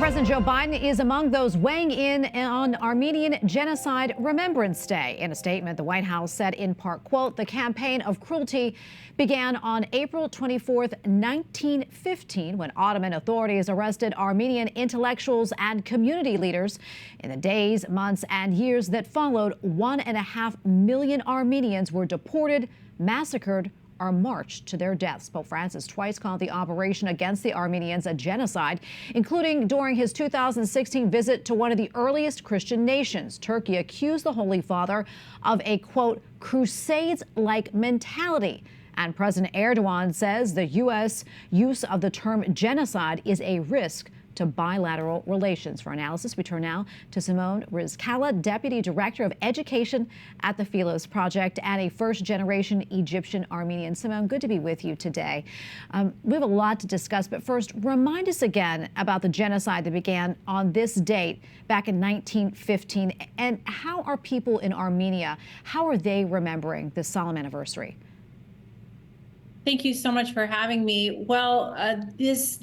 President Joe Biden is among those weighing in on Armenian Genocide Remembrance Day. In a statement, the White House said in part, quote, "The campaign of cruelty began on April 24th, 1915, when Ottoman authorities arrested Armenian intellectuals and community leaders. In the days, months, and years that followed, 1.5 million Armenians were deported, massacred, or marched to their deaths." Pope Francis twice called the operation against the Armenians a genocide, including during his 2016 visit to one of the earliest Christian nations. Turkey accused the Holy Father of a, quote, crusades-like mentality. And President Erdogan says the U.S. use of the term genocide is a risk to bilateral relations. For analysis, we turn now to Simone Rizkallah, Deputy Director of Education at the Philos Project and a first-generation Egyptian-Armenian. Simone, good to be with you today. We have a lot to discuss, but first, remind us again about the genocide that began on this date back in 1915, and how are people in Armenia, how are they remembering this solemn anniversary? Thank you so much for having me. Well, this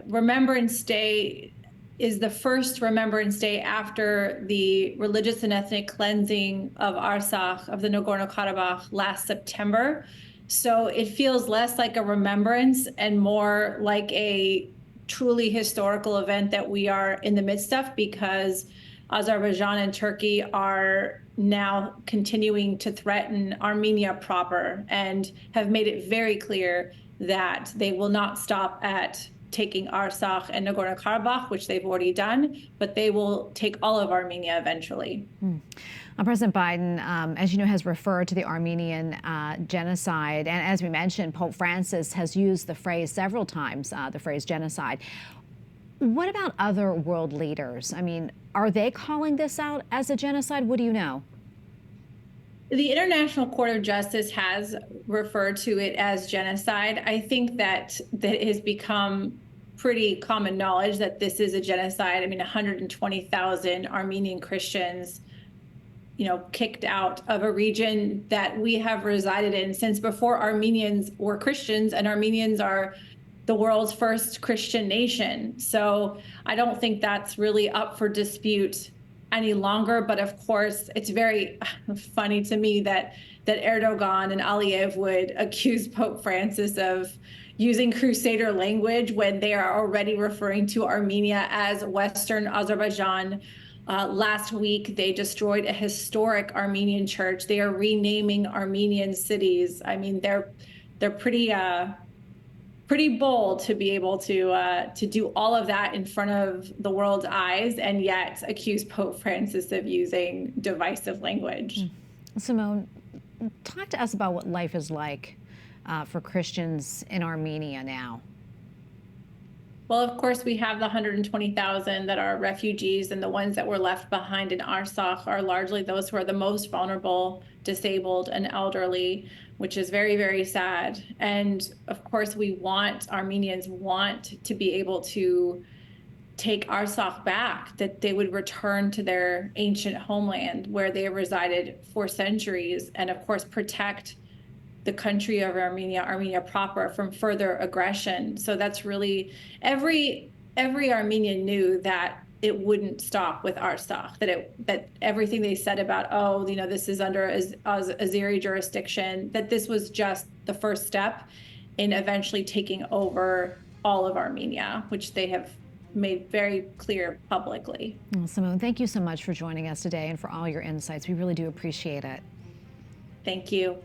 Remembrance Day is the first Remembrance Day after the religious and ethnic cleansing of Artsakh, of the Nagorno-Karabakh, last September. So it feels less like a remembrance and more like a truly historical event that we are in the midst of, because Azerbaijan and Turkey are now continuing to threaten Armenia proper and have made it very clear that they will not stop at taking Artsakh and Nagorno-Karabakh, which they've already done, but they will take all of Armenia eventually. President Biden, as you know, has referred to the Armenian genocide. And as we mentioned, Pope Francis has used the phrase several times, the phrase genocide. What about other world leaders? I mean, are they calling this out as a genocide? What do you know? The International Court of Justice has referred to it as genocide. I think that it has become pretty common knowledge that this is a genocide. I mean, 120,000 Armenian Christians, kicked out of a region that we have resided in since before Armenians were Christians, and Armenians are the world's first Christian nation. So I don't think that's really up for dispute any longer. But of course, it's very funny to me that Erdogan and Aliyev would accuse Pope Francis of using crusader language when they are already referring to Armenia as Western Azerbaijan. Last week, they destroyed a historic Armenian church. They are renaming Armenian cities. I mean, they're pretty bold to be able to do all of that in front of the world's eyes, and yet accuse Pope Francis of using divisive language. Simone, talk to us about what life is like for Christians in Armenia now. Well, of course, we have the 120,000 that are refugees, and the ones that were left behind in Artsakh are largely those who are the most vulnerable, disabled, and elderly, which is very, very sad. And of course, Armenians want to be able to take Artsakh back, that they would return to their ancient homeland where they have resided for centuries, and of course, protect the country of Armenia proper, from further aggression. So that's really, every Armenian knew that it wouldn't stop with Artsakh, that everything they said about, this is under Azeri jurisdiction, that this was just the first step in eventually taking over all of Armenia, which they have made very clear publicly. Well, Simone, thank you so much for joining us today and for all your insights. We really do appreciate it. Thank you.